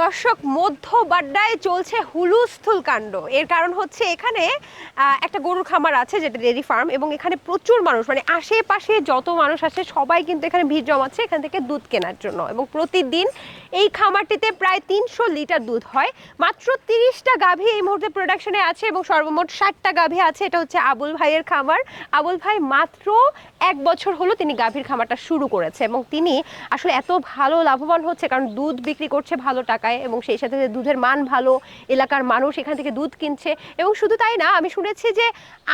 দর্শক মধ্য বাড্ডায় চলছে হুলুস্থুল কাণ্ড। এর কারণ হচ্ছে এখানে একটা গরুর খামার আছে যেটা ডেয়ারি ফার্ম, এবং এখানে প্রচুর মানুষ, মানে আশেপাশে যত মানুষ আছে সবাই কিন্তু এখানে ভিড় জমাচ্ছে এখান থেকে দুধ কেনার জন্য। এবং প্রতিদিন এই খামারটিতে প্রায় 300 লিটার দুধ হয়। মাত্র 30টা গাভী এই মুহূর্তে প্রোডাকশনে আছে এবং সর্বমোট 60টা গাভী আছে। এটা হচ্ছে আবুল ভাইয়ের খামার। আবুল ভাই মাত্র 1 বছর হলো তিনি গাভীর খামারটা শুরু করেছে, এবং তিনি আসলে এত ভালো লাভবান হচ্ছে কারণ দুধ বিক্রি করছে ভালো টাকায়, এবং সেই সাথে দুধের মান ভালো, এলাকার মানুষ এখান থেকে দুধ কিনছে। এবং শুধু তাই না, আমি শুনেছি যে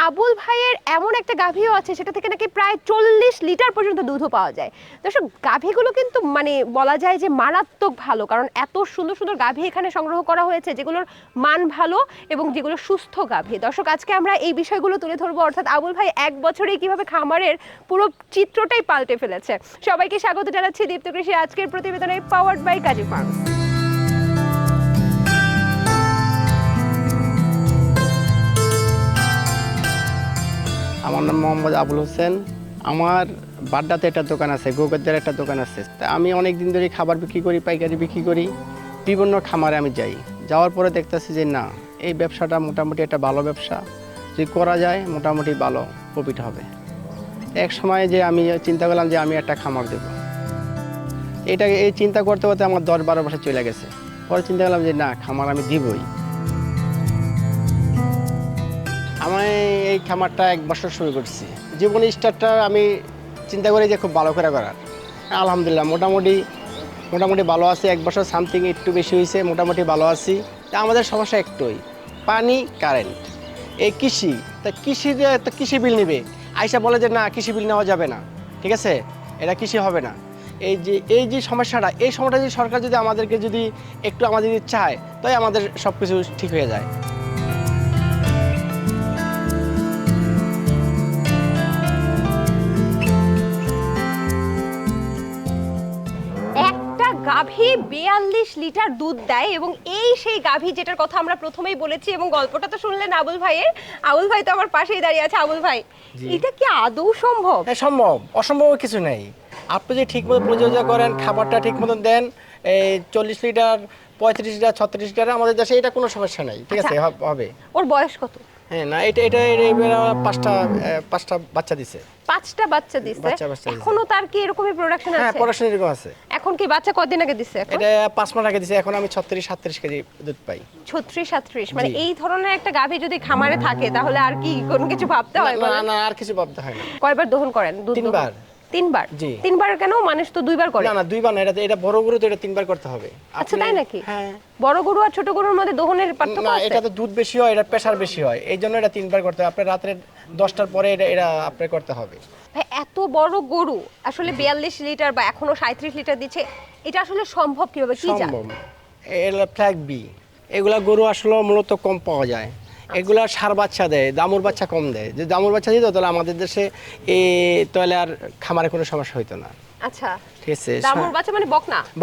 আবুল ভাইয়ের এমন একটা গাভীও আছে সেটা থেকে নাকি প্রায় 40 লিটার পর্যন্ত দুধও পাওয়া যায়। দর্শক গাভীগুলো কিন্তু মানে বলা যায় যে মারাত্মক ভালো, কারণ এত সুন্দর সুন্দর গাভী এখানে সংগ্রহ করা হয়েছে যেগুলোর মান ভালো এবং যেগুলো সুস্থ গাভী। দর্শক আজকে আমরা এই বিষয়গুলো তুলে ধরবো, অর্থাৎ আবুল ভাই 1 বছরেই কিভাবে খামারের পুরো চিত্রটাই পাল্টে ফেলেছে। সবাইকে স্বাগত জানাচ্ছি দীপ্ত কৃষি আজকের প্রতিবেদনে, পাওয়ার্ড বাই কাজী ফার্মস। আমার নাম মোহাম্মদ আবুল হোসেন। আমার বাড্ডাতে একটা দোকান আছে, গোগদ্দের একটা দোকান আছে। তা আমি অনেক দিন ধরে খাবার বিক্রি করি, পাইকারি বিক্রি করি, বিভিন্ন খামারে আমি যাই। যাওয়ার পরে দেখতেছি যে না, এই ব্যবসাটা মোটামুটি একটা ভালো ব্যবসা, যদি করা যায় মোটামুটি ভালো প্রফিট হবে। এক সময় যে আমি চিন্তা করলাম যে আমি একটা খামার দেবো। এই চিন্তা করতে করতে আমার 10-12 বছর চলে গেছে। পরে চিন্তা করলাম যে না, খামার আমি দিবই। আমি এই খামারটা 1 বছর শুরু করছি। জীবনের স্টার্টটা আমি চিন্তা করি যে খুব ভালো করে করার। আলহামদুলিল্লাহ মোটামুটি ভালো আছি। 1 বছর সামথিং একটু বেশি হয়েছে, মোটামুটি ভালো আছি। তা আমাদের সমস্যা একটাই, পানি, কারেন্ট। এই কৃষি, তা কৃষিতে তো কৃষি বিল নেবে, আইসা বলে যে না কৃষি বিল নেওয়া যাবে না, ঠিক আছে, এটা কৃষি হবে না। এই যে সমস্যাটা, এই সময়টা যদি সরকার যদি আমাদেরকে যদি একটু আমাদের যদি চায়, তাই আমাদের সব কিছু ঠিক হয়ে যায়। গাভী 42 লিটার দুধ দেয়, এবং এই সেই গাভী যেটার কথা আমরা প্রথমেই বলেছি, এবং গল্পটা তো শুনলেন আবুল ভাইয়ের। আবুল ভাই তো আমার পাশেই দাঁড়িয়ে আছে। আবুল ভাই, এটা কি আদৌ সম্ভব? হ্যাঁ সম্ভব, অসম্ভব কিছু নেই। আপনি যদি ঠিক মতো পরিচর্যা করেন, খাবারটা ঠিক মতো দেন, এই 40 লিটার 35 লিটার 36 লিটার আমাদের দেশে এটা কোনো সমস্যা নেই, ঠিক আছে, হবে। ওর বয়স কত? হ্যাঁ না, এটা পাঁচটা বাচ্চা দিছে। 5টা বাচ্চা দিছে? এখনো তার কি এরকমই প্রোডাকশন আছে? হ্যাঁ, প্রোডাকশন এরকম আছে। এখন কি বাচ্চা কতদিন আগে দিছে? এটা 5 মাস আগে দিছে। এখন আমি 36-37 কেজি দুধ পাই। 36-37? মানে এই ধরনের একটা গাভী যদি খামারে থাকে তাহলে আর কি কোনো কিছু ভাবতে হয়? না, আর কিছু ভাবতে হয় না। কয়বার দহন করেন দুধ? 3 বার। 3 বার? 3 বার কেন? মানুষ তো 2 বার করে। না 2 বার না, এটা বড় গরু তো, এটা 3 বার করতে হবে। আচ্ছা, তাই নাকি? হ্যাঁ। বড় গরু আর ছোট গরুর মধ্যে দহনের পার্থক্য আছে? না, এটা তো দুধ বেশি হয়, এটা প্রেসার বেশি হয়, এই জন্য এটা 3 বার করতে হবে। আপনার রাত্রে 10টার পরে এটা আপনার করতে হবে। ভাই এত বড় গরু আসলে 42 লিটার বা এখনো 37 লিটার দিচ্ছে, এটা আসলে সম্ভব কিভাবে? কি জানেন? সম্ভব। এগুলা ফ্ল্যাগ বি, এগুলা গরু আসলে মূলত কম পাওয়া যায়। এগুলা সার বাচ্চা দেয়, দামুর বাচ্চা কম দেয়। যে দামুর বাচ্চা দিত তাহলে আমাদের দেশে তাহলে আর খামারে কোনো সমস্যা হইতো না। আচ্ছা, ঠিক আছে। দামুর বাচ্চা মানে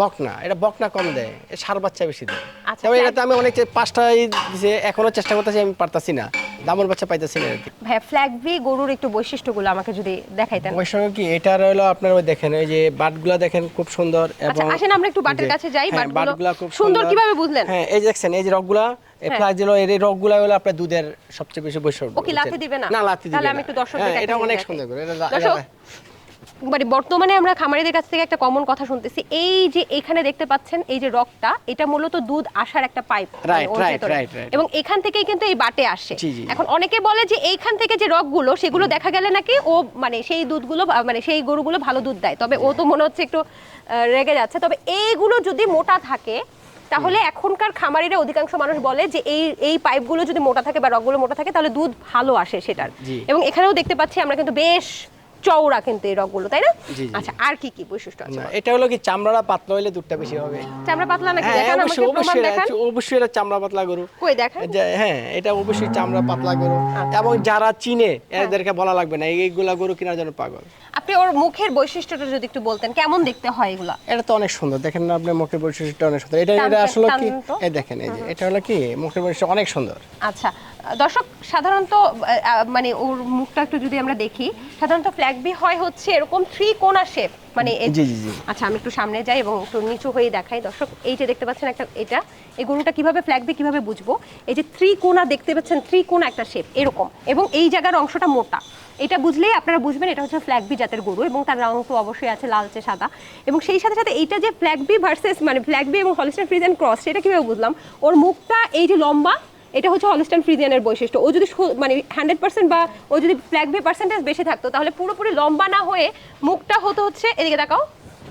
বকনা? এটা বকনা কম দেয়, সার বাচ্চা বেশি দেয়। আচ্ছা, তবে এটাতে আমি অনেক 5টাই দিছে, এখনো চেষ্টা করতেছি, আমি পারতাছি না, দামুর বাচ্চা পাইতেছি না। ভাই ফ্ল্যাগ বি গরুর একটু বৈশিষ্ট্যগুলো আমাকে যদি দেখাইতেন। বৈশিষ্ট্য কি এটা হলো আপনার, ওই দেখেন এই যে বাটগুলা দেখেন খুব সুন্দর। এবং আসেন আমরা একটু বাটের কাছে যাই। বাটগুলা খুব সুন্দর কিভাবে বুঝলেন? হ্যাঁ, এই দেখছেন এই যে রগগুলা, এই ফ্লাইগুলো, এই রগগুলা হলো আপনার দুধের সবচেয়ে বেশি বৈশিষ্ট্য। ও কি লাথি দিবে না? না, লাথি দিবে না। তাহলে আমি একটু দর্শকদের এটা অনেক সুন্দর করে মানে বর্তমানে আমরা খামারিদের কাছ থেকে একটা কমন কথা শুনতেছি, এই যে এখানে দেখতে পাচ্ছেন এই যে রগটা, এটা মূলত দুধ আসার একটা পাইপ, এবং এখান থেকেই কিন্তু এই বাটে আসে। এখন অনেকে বলে যে এইখান থেকে যে রগগুলো সেগুলো দেখা গেলে নাকি ও মানে সেই দুধগুলো মানে সেই গরুগুলো ভালো দুধ দেয়। তবে ও তো মনে হচ্ছে একটু রেগে যাচ্ছে। তবে এইগুলো যদি মোটা থাকে তাহলে এখনকার খামারিরা অধিকাংশ মানুষ বলে যে এই পাইপগুলো যদি মোটা থাকে বা রগগুলো মোটা থাকে তাহলে দুধ ভালো আসে সেটার। এবং এখানেও দেখতে পাচ্ছি আমরা কিন্তু বেশ চওড়া কিন্তু এই রগগুলো, তাই না? আচ্ছা, আর কি কি বৈশিষ্ট্য আছে? এটা হলো কি চামড়াটা পাতলা হলে দুধটা বেশি হবে। চামড়া পাতলা নাকি? দেখেন আমাকে প্রমাণ দেখান। অবশ্যই এটা চামড়া পাতলা গরু। কই দেখেন? হ্যাঁ, এটা অবশ্যই চামড়া পাতলা গরু। এবং যারা চিনে এদেরকে বলা লাগবে না, এইগুলা গরু কেনার জন্য পাগল। আপনি ওর মুখের বৈশিষ্ট্যটা যদি একটু বলতেন, কেমন দেখতে হয় এগুলা? এটা তো অনেক সুন্দর, দেখেন না আপনার মুখের বৈশিষ্ট্যটা অনেক সুন্দর। এটা আসলে কি, এই দেখেন এই যে এটা হলো কি মুখের বৈশিষ্ট্য অনেক সুন্দর। আচ্ছা, দর্শক সাধারণত মানে ওর মুখটা একটু যদি আমরা দেখি, সাধারণত ফ্ল্যাগ বি হয় হচ্ছে এরকম 3 কোণা শেপ, মানে জি জি জি। আচ্ছা আমি একটু সামনে যাই এবং একটু নিচু হয়ে দেখাই। দর্শক এই যে দেখতে পাচ্ছেন একটা, এটা এই গরুটা কিভাবে ফ্ল্যাগ বি কিভাবে বুঝবো, এই যে 3 কোণা দেখতে পাচ্ছেন, 3 কোণা একটা শেপ এরকম, এবং এই জায়গার অংশটা মোটা, এটা বুঝলেই আপনারা বুঝবেন এটা হচ্ছে ফ্ল্যাগ বি জাতের গরু, এবং তার রং তো অবশ্যই আছে লালচে সাদা। এবং সেই সাথে সাথে এইটা যে ফ্ল্যাগ বি ভার্সেস মানে ফ্ল্যাগ বি এবং হলিস্টাইন ফ্রিজিয়ান ক্রস, সেটা কিভাবে বুঝলাম, ওর মুখটা এই যে লম্বা, এটা হচ্ছে হলিস্টাইন ফ্রিজিয়ানের বৈশিষ্ট্য। ও যদি মানে 100% বা ও যদি ফ্ল্যাগ বি পার্সেন্টেজ বেশি থাকতো, তাহলে পুরোপুরি লম্বা না হয়ে মুখটা হতো হচ্ছে, এদিকে দেখাও,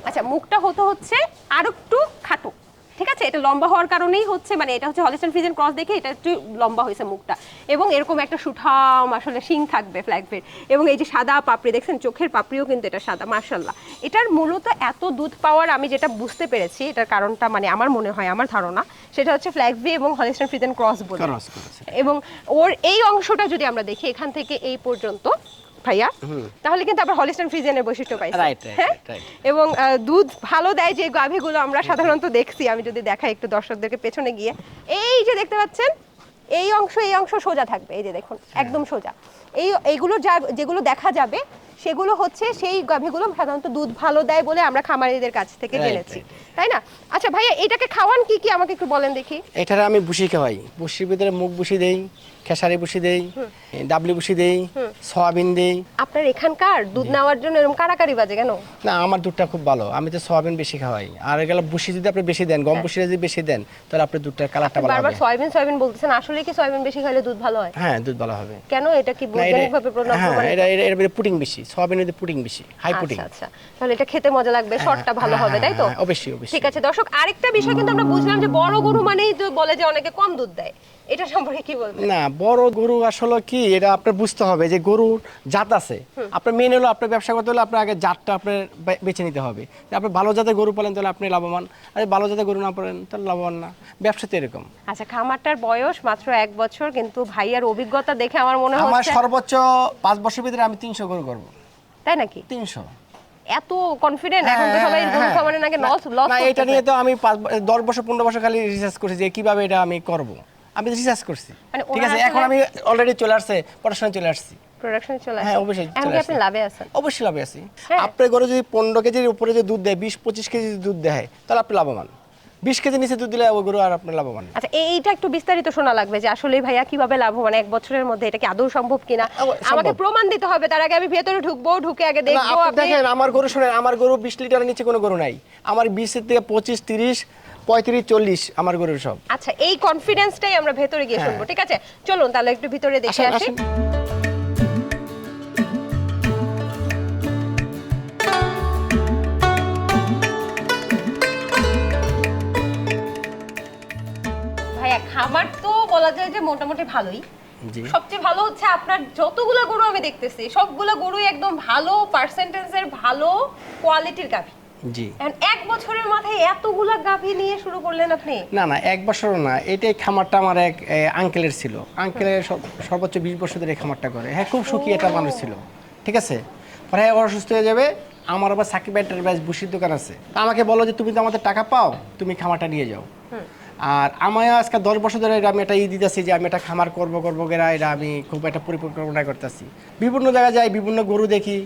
আচ্ছা মুখটা হতো হচ্ছে আর একটু খাটো, ঠিক আছে? এটা লম্বা হওয়ার কারণেই হচ্ছে, মানে এটা হচ্ছে হলিস্টাইন ফ্রিজিয়ান ক্রস দেখে এটা একটু লম্বা হয়েছে মুখটা, এবং এরকম একটা সুঠাম আসলে শিং থাকবে ফ্ল্যাগবির, এবং এই যে সাদা পাপড়ি দেখছেন, চোখের পাপড়িও কিন্তু এটা সাদা, মাশাআল্লাহ। এটার মূলত এত দুধ পাওয়ার আমি যেটা বুঝতে পেরেছি, এটার কারণটা মানে আমার মনে হয়, আমার ধারণা সেটা হচ্ছে ফ্ল্যাগবি এবং হলিস্টাইন ফ্রিজিয়ান ক্রস বলে। এবং ওর এই অংশটা যদি আমরা দেখি এখান থেকে এই পর্যন্ত ভাইয়া, তাহলে কিন্তু আবার হলিস্টাইন ফ্রিজিয়ানের বৈশিষ্ট্য পাইছি, হ্যাঁ? এবং দুধ ভালো দেয় যে গাভীগুলো আমরা সাধারণত দেখছি, আমি যদি দেখাই একটু দর্শকদেরকে পেছনে গিয়ে, এই যে দেখতে পাচ্ছেন এই অংশ সোজা থাকবে, এই যে দেখুন একদম সোজা, এইগুলো যেগুলো দেখা যাবে সেগুলো হচ্ছে সেই গাভীগুলো সাধারণত দুধ ভালো দেয় বলে আমরা খামারিদের কাছ থেকে জেনেছি, তাই না? আচ্ছা ভাইয়া, এটাকে খাওয়ান কি কি আমাকে একটু বলেন দেখি। এটারে আমি ভুসি খাওয়াই, ভুসির ভিতরে মুগ ভুসি দেই, খেসারি ভুসি দেই, ডাবলি ভুসি দেই, সয়াবিন দেই। আপনার এখানকার দুধ নেওয়ার জন্য এরকম কারাকারি বাজে কেন? না, আমার দুধটা খুব ভালো, আমি তো সয়াবিন বেশি খাওয়াই, আর এগুলো ভুসি যদি আপনি বেশি দেন, গম ভুসি যদি বেশি দেন, তাহলে আপনার দুধটার কালারটা ভালো হবে। বারবার সয়াবিন বলতেছেন, আসলে কি সয়াবিন বেশি খেলে দুধ ভালো হয়? হ্যাঁ, দুধ ভালো হবে। কেন, এটা কি বৈজ্ঞানিকভাবে প্রমাণিত? হ্যাঁ, এর ভিতরে পুডিং বেশি, সয়াবিনের ভিতরে পুডিং বেশি, হাই পুডিং। আচ্ছা, তাহলে এটা খেতে মজা লাগবে, শর্টটা ভালো হবে, তাই তো? অবশ্যই। ঠিক আছে দর্শক, আরেকটা বিষয় কিন্তু আমরা বুঝলাম যে বড় গরু মানেই তো বলে যে অনেকে কম দুধ দেয়, এটা সম্পর্কে কি বলবেন? না, বড় গরু আসলে কি, এটা আপনার বুঝতে হবে যে গরুর জাত আছে। আপনার মেন হলো, আপনার ব্যবসা করতে হলে আপনার আগে জাতটা আপনার বেছে নিতে হবে। আপনি ভালো জাতের গরু পালেন তাহলে আপনি লাভবান, আর ভালো জাতের গরু না পালেন তাহলে লাভবান না। ব্যবসা তো এরকম। আচ্ছা, খামারটার বয়স মাত্র 1 বছর, কিন্তু ভাইয়ার অভিজ্ঞতা দেখে আমার মনে হচ্ছে আমার সর্বোচ্চ 5 বছরের ভিতরে আমি 300 গরু করব। তাই নাকি? 300। এত কনফিডেন্ট? এখন তো সবাই গরু খামারে নাকি লস না, এটা নিয়ে তো আমি 10 বছর 15 বছর খালি রিসার্চ করছি যে কিভাবে এটা আমি করব। আমি রিসার্চ করছি, ঠিক আছে? এখন আমি অলরেডি চলে আসছে, প্রোডাকশনে চলে আসছি, প্রোডাকশনে চলে আসছে। হ্যাঁ অবশ্যই চলে আসছে। আপনি লাভে আছেন? অবশ্যই লাভে আছি। আপনার গরু যদি 15 কেজির উপরে যে দুধ দেয়, 20-25 কেজি দুধ দেয়, তাহলে আপনি লাভবান। 20 কেজি নিচে দুধ দিলে ওই গরু আর আপনি লাভবান। আচ্ছা, এইটা একটু বিস্তারিত শোনা লাগবে যে আসলে ভাইয়া কিভাবে লাভবান 1 বছরের মধ্যে, এটা কি আদৌ সম্ভব কিনা? আমাকে প্রমাণ দিতে হবে, তার আগে আমি ভেতরে ঢুকবো, ঢুকে আগে দেখবো। আপনি দেখেন আমার গরু, শুনেন, আমার গরু 20 লিটারের নিচে কোনো গরু নাই। আমার 20 এর থেকে 25, 30, 35, 40 আমার গরুর সব। আচ্ছা, এই কনফিডেন্সটাই আমরা ভেতরে গিয়ে শুনবো, ঠিক আছে? চলুন তাহলে একটু ভিতরে দেখে আসি। ভাইয়া, খাবার তো বলা যায় যে মোটামুটি ভালোই। সবচেয়ে ভালো হচ্ছে আপনার যতগুলো গরু আমি দেখতেছি, সবগুলো গরুই একদম ভালো পার্সেন্টেজের, ভালো কোয়ালিটির গাভী। জি। এখন 1 বছরের মাথায় এতগুলা গাভী নিয়ে শুরু করলেন আপনি? না, 1 বছরও না, এটাই খামারটা আমার এক আঙ্কেলের ছিল। আঙ্কেলের সর্বোচ্চ 20 বছর ধরে এই খামারটা করে। হ্যাঁ, খুব সুখী একটা মানুষ ছিল, ঠিক আছে? পরে অসুস্থ হয়ে যাবে, আমার আবার সাকিব এন্টারপ্রাইজ বুসির দোকান আছে, আমাকে বলো যে তুমি তো আমাদের টাকা পাও, তুমি খামারটা নিয়ে যাও। আর আমি আজকে 10 বছর ধরে আমি একটা দিতেছি যে আমি একটা খামার করবো গেরা, এটা আমি খুব একটা পরিকল্পনা করতেছি। বিভিন্ন জায়গায় যাই, বিভিন্ন গরু দেখি,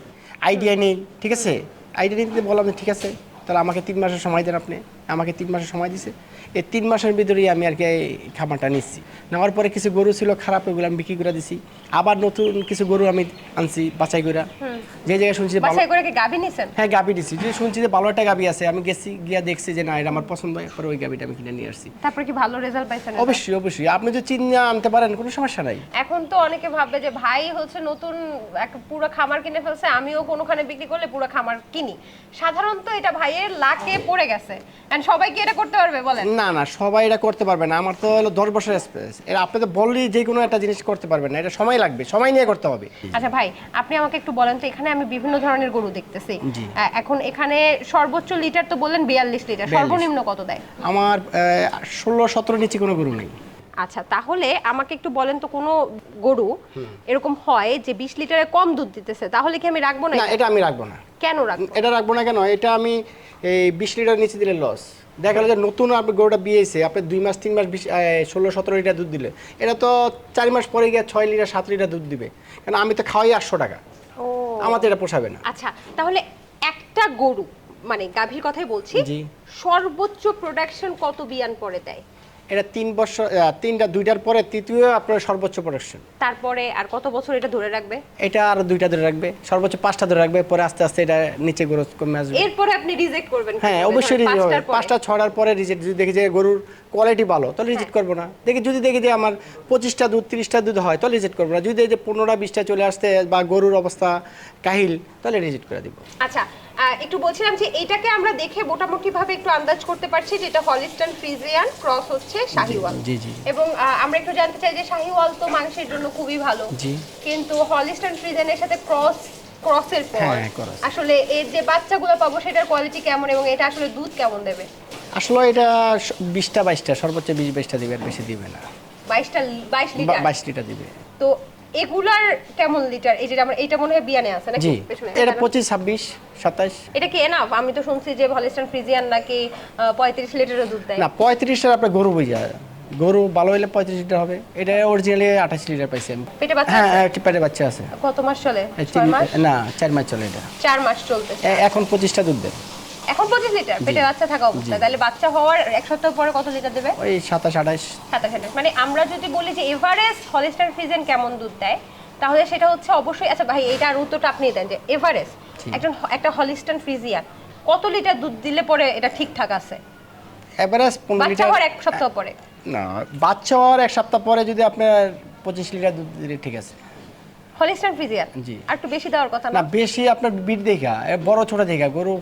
আইডিয়া নেই, ঠিক আছে? আইডিয়া নিতে বললাম যে ঠিক আছে, তাহলে আমাকে 3 মাসের সময় দেন। আপনি আমাকে 3 মাসের সময় দিছে, এই 3 মাসের ভিতরেই আমি আর কি এই খামারটা নিচ্ছি। নেওয়ার পরে কিছু গরু ছিল খারাপ, ওগুলো আমি বিক্রি করে দিছি। আবার নতুন কিছু গরু আমি আনছি বাছাই করে, যে জায়গায় শুনছি বাছাই করে কি গাভী নিছেন? হ্যাঁ, গাভী দিছি, যে শুনছি যে ভালো একটা গাভী আছে, আমি গেছি, গিয়া দেখছি যে না এটা আমার পছন্দ হয়, পরে ওই গাভীটা আমি কিনে নিয়ে আসছি। তারপর কি ভালো রেজাল্ট পাইছেন? অবশ্যই। আপনি যদি চিন্তা আনতে পারেন কোনো সমস্যা নাই। এখন তো অনেকে ভাবে যে ভাই হচ্ছে নতুন একটা পুরো খামার কিনে ফেলছে, আমিও কোনোখানে বিক্রি করলে পুরো খামার কিনি। সাধারণত এটা ভাইয়ের লাকে পড়ে গেছে, এন্ড সবাই কি এটা করতে পারবে বলেন? না, সবাই এটা করতে পারবে না। আমার তো হলো 10 বছরের এক্সপেরিয়েন্স। এর আপনি তো বললেই যে কোনো একটা জিনিস করতে পারবেন না, এটা সময় লাগবে, সময় নিয়ে করতে হবে। আচ্ছা ভাই, আপনি আমাকে একটু বলেন তো, এখানে আমি বিভিন্ন ধরনের গরু দেখতেছি, এখন এখানে সর্বোচ্চ লিটার তো বললেন 42 লিটার, সর্বনিম্ন কত দেয়? আমার 16-17 নিচে কোনো গরু নেই। আচ্ছা, তাহলে আমাকে একটু বলেন তো, কোনো গরু এরকম হয় যে 20 লিটারে কম দুধ দিতেছে, তাহলে কি আমি রাখবো না? না, এটা আমি রাখবো না। কেন রাখবো? এটা রাখবো না কেন? এটা আমি এই 20 লিটার নিচে দিলে লস। দেখা গেল যে নতুন আপনি গরুটা বিয়েছে, আপনি 2 মাস 3 মাস 16-17 লিটার দুধ দিলে, এটা তো 4 মাস পরে গিয়ে 6 লিটার 7 লিটার দুধ দিবে। কারণ আমি তো খাওয়াই 800 টাকা, ও আমার তো এটা পোষাবে না। আচ্ছা, তাহলে একটা গরু মানে গাভীর কথাই বলছি, জি। সর্বোচ্চ প্রোডাকশন কত বিয়ান পরে দেয়? এটা 3 বছর, 2টার পরে তৃতীয় আপনার সর্বোচ্চ প্রোডাকশন। তারপরে আর কত বছর এটা ধরে রাখবে? এটা আর 2টা ধরে রাখবে, সর্বোচ্চ 5টা ধরে রাখবে, পরে আস্তে আস্তে এটা নিচে গ্রোথ কমে আসবে। এরপরে আপনি রিজেক্ট করবেন? হ্যাঁ অবশ্যই রিজেক্ট হবে। 5টা 6টার পরে রিজেক্ট। যদি দেখি যে গরুর কোয়ালিটি ভালো তাহলে রিজেক্ট করবো না। যদি দেখি যে আমার 25টা দুধ 30টা দুধ হয় তাহলে রিজেক্ট করবো না। যদি এই যে 15টা 20টা চলে আসতে বা গরুর অবস্থা কাহিল তাহলে রিজেক্ট করে দিব। আচ্ছা, একটু বলছিলাম যে এটাকে আমরা দেখে মোটামুটি ভাবে একটু আন্দাজ করতে পারছি যে এটা হলিস্টাইন ফ্রিজিয়ান ক্রস হচ্ছে শাহিওয়াল। জি জি। এবং আমরা একটু জানতে চাই যে শাহিওয়াল তো মাংসের জন্য খুবই ভালো, জি। কিন্তু হলিস্টাইন ফ্রিজিয়ানের সাথে ক্রসের পর হ্যাঁ, cross। আসলে এর যে বাচ্চাগুলো পাবো সেটার কোয়ালিটি কেমন এবং এটা আসলে দুধ কেমন দেবে? আসলে এটা 20টা 22টা, সর্বোচ্চ 20-22টা দিবে, আর বেশি দিবে না। 22 লিটার? 22 লিটার দিবে। তো এগুলার কেমন লিটার? এই যে আমরা এটা মনে হয় বিয়ানে আছে নাকি জি, পেছনে? এটা 25, 26, 27। এটা কি এনাফ? আমি তো শুনছি যে হলিস্টাইন ফ্রিজিয়ান নাকি 35 লিটারের দুধ দেয়। না, 35 আপনার গরু বুঝা, গরু ভালো হলে 35 লিটার হবে। এটা অরিজিনালি 28 লিটার পাইছি আমি। পেটে বাচ্চা হ্যাঁ, আছে? পেটে বাচ্চা আছে। কত মাস চলে? এই 6 মাস? না, 4 মাস চলে এটা। 4 মাস চলতেছে। এখন 25টা দুধ দেয়। এখন 25 লিটার পেটে বাচ্চা থাকা অবস্থায়। তাহলে বাচ্চা হওয়ার এক সপ্তাহ পরে কত লিটার দেবে? ওই 27-28। 27। মানে আমরা যদি বলি যে এভারেজ হলিস্টাইন ফ্রিজিয়ান কেমন দুধ দেয়, তাহলে সেটা হচ্ছে অবশ্যই। আচ্ছা ভাই, এটার উত্তরটা আপনি দেন যে এভারেজ একটা হলিস্টাইন ফ্রিজিয়ান কত লিটার দুধ দিলে পরে এটা ঠিকঠাক আছে? এভারেজ 15 বাচ্চা লিটার। হওয়ার এক সপ্তাহ পরে? না, বাচ্চা হওয়ার এক সপ্তাহ পরে যদি আপনার 25 লিটার দুধ দিলে ঠিক আছে। হলিস্টাইন ফ্রিজিয়ান জি। আর একটু বেশি দেওয়ার কথা না, না? বেশি আপনার বিট দেখা, বড় ছোট দেখা গরু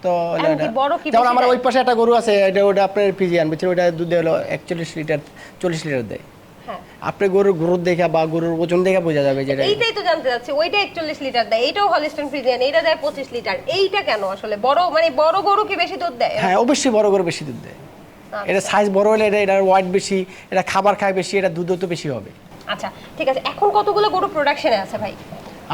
তো এমন কি বড় কি যেমন বেশি আমার দেয়? ওই পাশে একটা গরু আছে, ওটা আপনার ফ্রিজিয়ান বলছে, ওটা দুধ হলো 41 লিটার 40 লিটার দেয়। হ্যাঁ, আপনি গরুর গ্রোথ দেখা বা গরুর ওজন দেখা বোঝা যাবে যেটা। এইটাই তো জানতে চাচ্ছি। ওইটা 41 লিটার দেয়, এইটাও হলিস্টাইন ফ্রিজিয়ান, এইটা দেয় 25 লিটার। এইটা কেন আসলে? বড় মানে বড় গরু কি বেশি দুধ দেয়? হ্যাঁ অবশ্যই বড় গরু বেশি দুধ দেয়। আচ্ছা। এটা সাইজ বড় হলে এটার ওয়েট বেশি, এটা খাবার খায় বেশি, এটা দুধও তো বেশি হবে। আচ্ছা ঠিক আছে, এখন কতগুলো গরু প্রোডাকশনে আছে ভাই?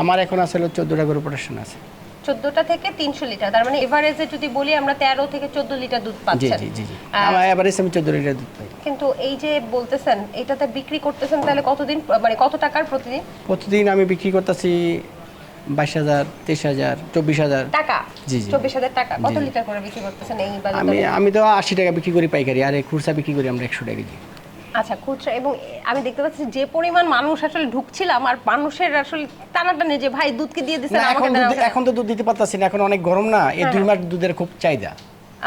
আমার এখন আসলে 14টা গরু প্রোডাকশন আছে। 14টা থেকে 300 লিটার, তার মানে এভারেজে যদি বলি আমরা 13 থেকে 14 লিটার দুধ জি পাচ্ছেন। জি জি জি। আমার এভারেজ আমি 14 লিটার দুধ পাই। কিন্তু এই যে বলতেছেন এটাতে বিক্রি করতেছেন, তাহলে কতদিন মানে কত টাকার প্রতিদিন? প্রতিদিন আমি বিক্রি করতেছি 22,000, 23,000, 24,000 টাকা। জি, জি। 24,000 টাকা। কত জি। লিটার করে বিক্রি করতেছেন এই বাজারে? আমি তো 80 টাকা বিক্রি করি পাইকারি, আর খুচরা বিক্রি করি আমরা 100 টাকা কেজি। আচ্ছা, খুচরা। এবং আমি দেখতে পাচ্ছি যে পরিমাণ মানুষ আসলে ঢুকছিলাম, আর মানুষের আসলে টানাটানি যে ভাই দুধকে দিয়ে দিছেন না, আমাকে দেন, আমাকে দেন। এখন তো দুধ দিতে পারতাছি না, এখন অনেক গরম না, এই 2 মাস দুধের খুব চাহিদা।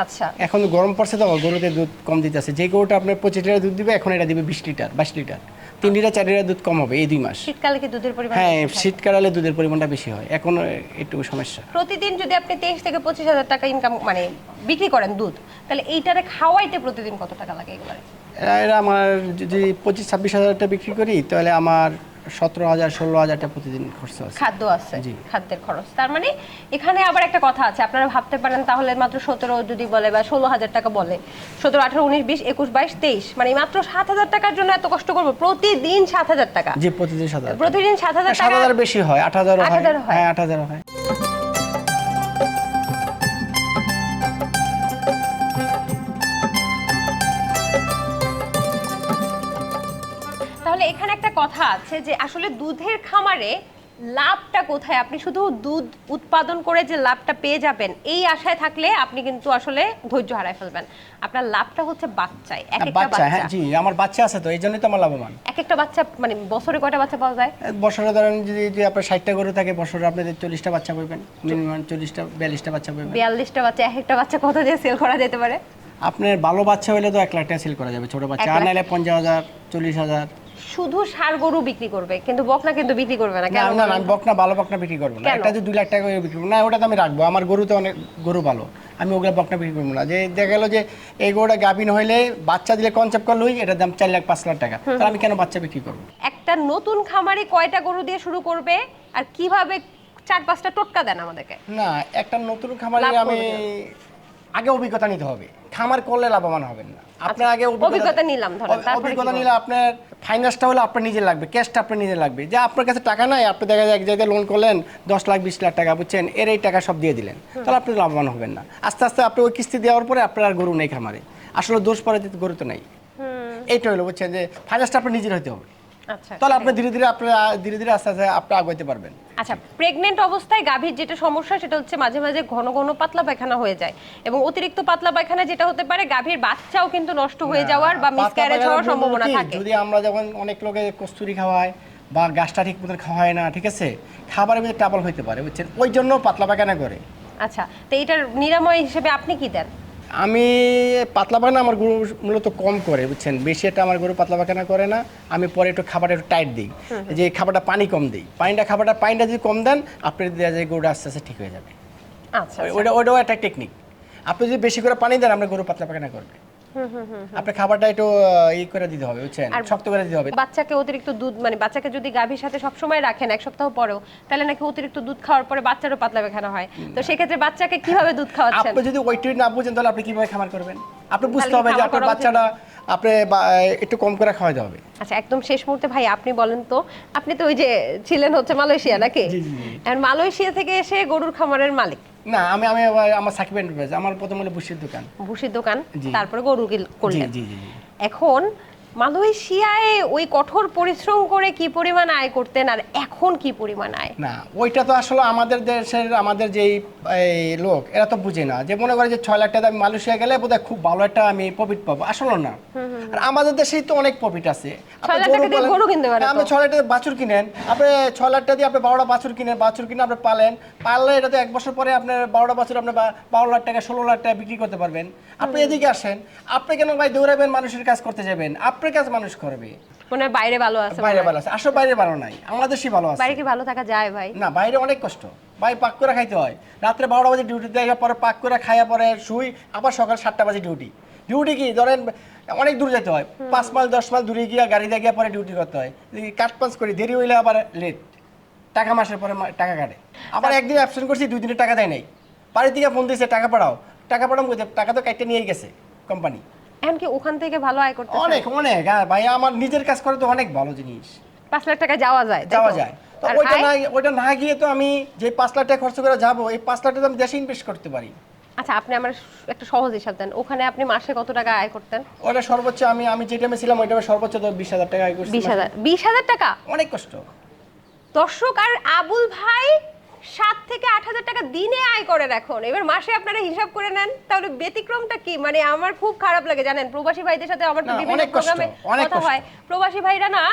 আচ্ছা, এখন গরম পড়ছে তো গরুতে দুধ কম দিতেছে। যে গরুটা আপনার 25 লিটার দুধ দিবে, এখন এটা দিবে 20 লিটার 22 লিটার, 3 লিটার 4 লিটার দুধ কম হবে এই 2 মাস। শীতকালে কি দুধের পরিমাণ হ্যাঁ, বেশি থাকে? শীতকালে দুধের পরিমাণটা বেশি হয়, এখন একটু সমস্যা। প্রতিদিন যদি আপনি 23 থেকে 25,000 টাকা ইনকাম মানে বিক্রি করেন দুধ, তাহলে এইটারে খাওয়াইতে প্রতিদিন কত টাকা লাগে এগুলো? এরা আমার যদি 25-26 হাজারটা বিক্রি করি তাহলে আমার 17,000-16,000 টাকা প্রতিদিন খরচ আছে। খাদ্য আছে, জি। খাদ্যের খরচ। তার মানে এখানে আবার একটা কথা আছে, আপনারা ভাবতে পারেন তাহলে মাত্র 17 যদি বলে বা 16,000 টাকা বলে, 17, 18, 19, 20, 21, 22, 23, মানে মাত্র 7,000 টাকার জন্য এত কষ্ট করবো? প্রতিদিন 7,000 টাকা? জি, প্রতিদিন 7,000। প্রতিদিন 7,000 টাকা? 7,000 বেশি হয়, 8,000 হয়। 8,000 হয়? হ্যাঁ, 8,000 হয়। তাহলে এখানে একটা কথা আছে যে আসলে দুধের খামারে লাভটা কোথায়? আপনি শুধু দুধ উৎপাদন করে যে লাভটা পেয়ে যাবেন এই আশায় থাকলে আপনি কিন্তু আসলে ধৈর্য হারায় ফেলবেন। আপনার লাভটা হচ্ছে বাচ্চায়, এক একটা বাচ্চা, হ্যাঁ বাচ্চা। জি, আমার বাচ্চা আছে তো এই জন্যই তো আমার লাভবান। এক একটা বাচ্চা মানে বছরে কয়টা বাচ্চা পাওয়া যায়? বছরে ধরেন যদি আপনার 60টা গরু থাকে, বছরে আপনি 40টা বাচ্চা পাবেন, মিনিমাম 40টা 42টা বাচ্চা পাবেন। 42টা বাচ্চা, এক একটা বাচ্চা কত দিয়ে সেল করা যেতে পারে? আপনার ভালো বাচ্চা হলে তো 1 লাখ টাকা সেল করা যাবে, ছোট বাচ্চা 1 আর লাখ। নাইলে 50,000, 40,000। শুধু ষাঁড় গরু বিক্রি করবে কিন্তু বকনা কিন্তু বিক্রি করবে না, না কেন? না, আমি বকনা ভালো বকনা বিক্রি করবো না। কেন? একটা যে 2 লাখ টাকা করে বিক্রি করবো না, ওটা তো আমি রাখবো। আমার গরুতে অনেক গরু ভালো, আমি ওগুলো বকনা বিক্রি করবো না। যে দেখা গেলো যে এই গরুটা গাভিন হইলে বাচ্চা দিলে কনসেপ্ট করলোই এটার দাম 4 লাখ 5 লাখ টাকা, তাহলে আমি কেন বাচ্চা বিক্রি করবো? একটা নতুন খামারে কয়টা গরু দিয়ে শুরু করবে আর কিভাবে 4-5টা টোটকা দেন আমাদেরকে। না, একটা নতুন খামারে লাভ আমি করবে আগে অভিজ্ঞতা নিতে হবে, খামার করলে লাভবান হবেন না। আপনার আগে অভিজ্ঞতা নিলাম, ধরেন তারপরে অভিজ্ঞতা নিলে আপনার ফাইন্যান্সটা হলো আপনার নিজে লাগবে, ক্যাশটা আপনার নিজে লাগবে। যে আপনার কাছে টাকা নাই, আপনি দেখা যায় এক জায়গায় লোন করলেন 10 লাখ 20 লাখ টাকা, বুঝছেন, এই টাকা সব দিয়ে দিলেন, তাহলে আপনি লাভবান হবেন না। আস্তে আস্তে আপনি ওই কিস্তি দেওয়ার পরে আপনার আর গরু নেই খামারে, আসলে দোষ পরে গরু তো নাই। এইটা হলো, বুঝছেন, যে ফাইন্যান্সটা আপনার নিজের হতে হবে। আচ্ছা, তাহলে আপনি ধীরে ধীরে আস্তে আস্তে আপনি আগাইতে পারবেন। আচ্ছা, প্রেগনেন্ট অবস্থায় গাভীর যেটা সমস্যা সেটা হচ্ছে মাঝে মাঝে ঘন ঘন পাতলা পায়খানা হয়ে যায়, এবং অতিরিক্ত পাতলা পায়খানা যেটা হতে পারে গাভীর বাচ্চাও কিন্তু নষ্ট হয়ে যাওয়ার বা মিসক্যারেজ হওয়ার সম্ভাবনা থাকে। যদি আমরা যখন অনেক লোকে কস্তুরি খাওয়ায় বা গাছটা ঠিক মতো খাওয়ায় না, ঠিক আছে, খাবারের মধ্যে ট্রাবল হতে পারে, বুঝছেন, ওই জন্য পাতলা পায়খানা করে। আচ্ছা, তো এটার নিরাময় হিসেবে আপনি কি দেন? আমি পাতলা পায়খানা আমার গরু মূলত কম করে, বুঝছেন, বেশি একটা আমার গরু পাতলা পায়খানা করে না। আমি পরে একটু খাবারটা একটু টাইট দিই, যে খাবারটা পানি কম দিই, পানিটা যদি কম দেন আপনি দেওয়া যায় গরুটা আস্তে আস্তে ঠিক হয়ে যাবে। আচ্ছা, ওইটাও একটা টেকনিক। আপনি যদি বেশি করে পানি দেন আপনার গরু পাতলা পায়খানা করবে। আপনি খাবারটা একটু ই করে দিতে হবে, বুঝছেন, শক্ত করে দিতে হবে। বাচ্চাকে অতিরিক্ত দুধ, মানে বাচ্চাকে যদি গাভীর সাথে সবসময় রাখেন এক সপ্তাহ পরেও, তাহলে নাকি অতিরিক্ত দুধ খাওয়ার পরে বাচ্চারও পাতলা পায়খানা হয়। তো সেক্ষেত্রে বাচ্চাকে কিভাবে দুধ খাওয়াচ্ছেন? আপনি যদি ওইটা না বুঝেন তাহলে আপনি কিভাবে খামার করবেন? আপনি বুঝতে হবে যে আপনার বাচ্চাটা আপনি একটু কম করে খাওয়াতে হবে। আচ্ছা, একদম শেষ মুহূর্তে ভাই আপনি বলেন তো, আপনি তো ওই যে ছিলেন হচ্ছে মালয়েশিয়া নাকি? আর মালয়েশিয়া থেকে এসে গরুর খামারের মালিক? না, আমি আমার সাকিব এন্টারপ্রাইজ, আমার প্রথম হলো ভুসির দোকান। ভুসির দোকান, তারপরে গরু করলেন। জি জি। এখন মালয়েশিয়ায় ওই কঠোর পরিশ্রম করে কি পরিমাণ আয় করতেন আর এখন কি পরিমাণ আয়? না, ওইটা তো আসলে আমাদের দেশের আমাদের যেই লোক এরা তো বুঝে না, যে মনে করে যে 6 লাখ টাকা আমি মালয়েশিয়া গেলে বোধহয় খুব ভালো একটা আমি প্রফিট পাবো, আসলে না। আর আমাদের দেশেই তো অনেক প্রফিট আছে। 6 লাখ টাকা দিয়ে গরু কিনতে পারেন। আপনি 6 লাখ টাকা বাছুর কিনেন, আপনি 6 লাখ টাকা দিয়ে আপনি 12টা বাছুর কিনে আপনি পাললে এটা তো 1 বছর পরে আপনার 12টা বাছুর আপনি 12 লাখ টাকা 16 লাখ টাকা বিক্রি করতে পারবেন। আপনি এদিকে আসেন, আপনি কেন ভাই দৌড়াবেন মানুষের কাজ করতে যাবেন? আপনার কাজ মানুষ করবে। মানে বাইরে ভালো আছে, বাইরে ভালো আছে, আসলে বাইরে ভালো নাই, আমাদের দেশই ভালো আছে। বাইরে কি ভালো থাকা যায় ভাই? না, বাইরে অনেক কষ্ট ভাই, পাক করে খাইতে হয়। রাত্রে 12টা বাজে ডিউটি দেওয়ার পরে পাক করে খাইয়া পরে শুই, আবার সকাল 7টা বাজে ডিউটি কি ধরেন অনেক দূর যেতে হয়, 5 মাইল 10 মাইল দূরে গিয়ে গাড়ি দিয়ে গিয়ে পরে ডিউটি করতে হয়। কাট পাস করি, দেরি হইলে আবার লেট, টাকা মাসের পরে টাকা কাটে। আবার একদিন অ্যাবসেন্ট করছি, 2 দিনের টাকা দেয় নাই, বাড়ি থেকে ফোন দিয়েছে টাকা পাঠাও টাকা তো কাটতে নিয়ে গেছে কোম্পানি। এমনকি ওখান থেকে ভালো আয় করতে অনেক ভাই, আমার নিজের কাজ করে তো অনেক ভালো জিনিস। 5 লাখ টাকা যাওয়া যায়। তো ওইটা না গিয়ে তো আমি যে 5 লাখ টাকা খরচ করে যাবো, এই 5 লাখ টাকা আমি দেশে ইনভেস্ট করতে পারি। আচ্ছা, আপনি আমার একটা সহজ হিসাব দেন, ওখানে আপনি মাসে কত টাকা আয় করতেন? ওটা সর্বোচ্চ আমি যে টাইমে ছিলাম ওই টাইমে সর্বোচ্চ 20,000 টাকা আয় করছি। 20,000 টাকা? অনেক কষ্ট। দর্শক, আর আবুল ভাই 7 থেকে 8,000 টাকা দিনে আয় করেন এখন। এবার মাসে আপনারা হিসাব করে নেন, তাহলে ব্যতিক্রমটা কি? মানে আমার খুব খারাপ লাগে জানেন, প্রবাসী ভাইদের সাথে আমার বিভিন্ন প্রোগ্রামে কথা হয়, প্রবাসী ভাইরা না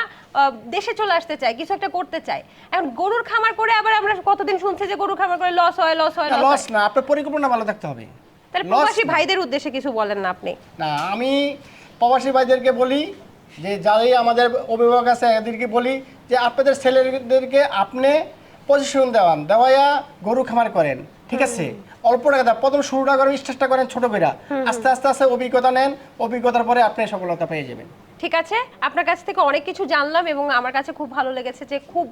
দেশে চলে আসতে চায়, কিছু একটা করতে চায়। এখন গরুর খামার করে আবার আমরা কতদিন শুনছি যে গরুর খামার করে লস হয়। লস না, আপনার পরিকল্পনা ভালো থাকতে হবে। তাহলে প্রবাসী ভাইদের উদ্দেশ্যে কিছু বলেন না আপনি? না, আমি প্রবাসী ভাইদেরকে বলি যে যারাই আমাদের অভিভাবক আছে এদেরকে বলি যে আপনাদের ছেলেদেরকে আপনি পজিশন দেওয়াইয়া গরু খামার করেন, ঠিক আছে? অল্প টাকা প্রথম শুরুটা করেন, স্টার্টটা করেন ছোট করে, আস্তে আস্তে অভিজ্ঞতা নেন, অভিজ্ঞতার পরে আপনি সফলতা পেয়ে যাবেন। ঠিক আছে, আপনার কাছ থেকে অনেক কিছু জানলাম এবং আমার কাছে খুব ভালো লেগেছে যে খুব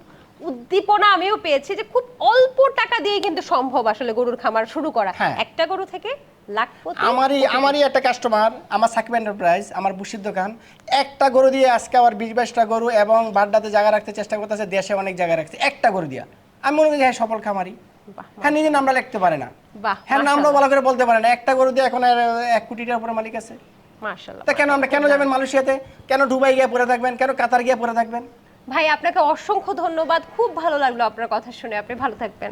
উদ্দীপনা আমিও পেয়েছি যে খুব অল্প টাকা দিয়ে কিন্তু সম্ভব আসলে গরুর খামার শুরু করা। একটা গরু থেকে লাখপতি। আমারই একটা কাস্টমার, আমার সাকিব এন্টারপ্রাইজ, আমার বুসির দোকান, একটা গরু দিয়ে আজকে আবার 20-22টা গরু এবং বাড্ডাতে জায়গা রাখতে চেষ্টা করতেছে, দেশে অনেক জায়গা রাখছে একটা গরু দিয়া। আমি মনে করি হ্যাঁ সফল খামারি। হ্যাঁ, নিজের নামটা লিখতে পারে না, হ্যাঁ নামটাও ভালো করে বলতে পারে না, একটা গরু দিয়ে এখন 1 কোটি টাকার উপরে মালিক আছে। মাশাআল্লাহ। তা কেন যাবেন মালয়েশিয়াতে? কেন দুবাই গিয়ে পড়ে থাকবেন? কেন কাতার গিয়ে পড়ে থাকবেন? ভাই আপনাকে অসংখ্য ধন্যবাদ, খুব ভালো লাগলো আপনার কথা শুনে। আপনি ভালো থাকবেন।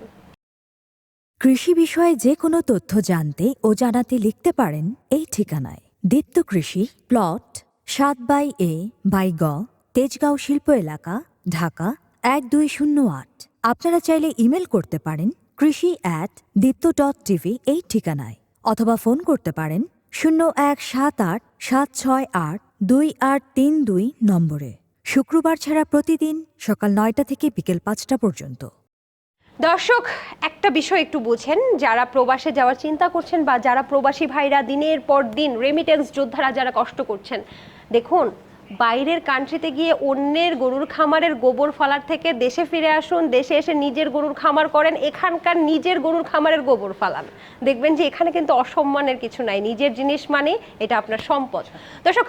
কৃষি বিষয়ে যে কোনো তথ্য জানতে ও জানাতে লিখতে পারেন এই ঠিকানায়। দীপ্ত কৃষি, প্লট 7/A/গ, তেজগাঁও শিল্প এলাকা, ঢাকা 1208। আপনারা চাইলে ইমেল করতে পারেন krishi@dipto.tv এই ঠিকানায়, অথবা ফোন করতে পারেন 0178-768-2832 নম্বরে। শুক্রবার ছাড়া প্রতিদিন সকাল 9টা থেকে বিকেল 5টা পর্যন্ত। দর্শক, একটা বিষয় একটু বুঝেন, যারা প্রবাসে যাওয়ার চিন্তা করছেন বা যারা প্রবাসী ভাইরা দিনের পর দিন রেমিটেন্স যোদ্ধারা যারা কষ্ট করছেন, দেখুন বাইরের কান্ট্রিতে গিয়ে অন্যের গরুর খামারের গোবর ফলার থেকে দেশে ফিরে আসুন, দেশে এসে নিজের গরুর খামার করেন, এখানকার নিজের গরুর খামারের গোবর ফালান, দেখবেন যে এখানে কিন্তু অসম্মানের কিছু নাই। নিজের জিনিস মানে এটা আপনার সম্পদ। দর্শক,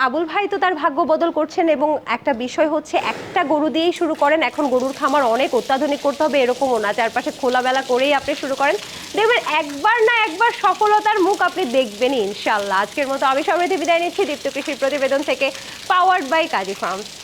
আবুল ভাই তো তার ভাগ্য বদল করছেন, এবং একটা বিষয় হচ্ছে একটা গরু দিয়েই শুরু করেন, এখন গরুর খামার অনেক অত্যাধুনিক করতে হবে এরকমও না, চারপাশে খোলাবেলা করেই আপনি শুরু করেন, দেখবেন একবার না একবার সফলতার মুখ আপনি দেখবেনই ইনশাল্লাহ। আজকের মতো আমি সমৃদ্ধি বিদায় নিচ্ছি দীপ্ত কৃষির প্রতিবেদন থেকে, পাওয়ার্ড বাই কাজী ফার্মস।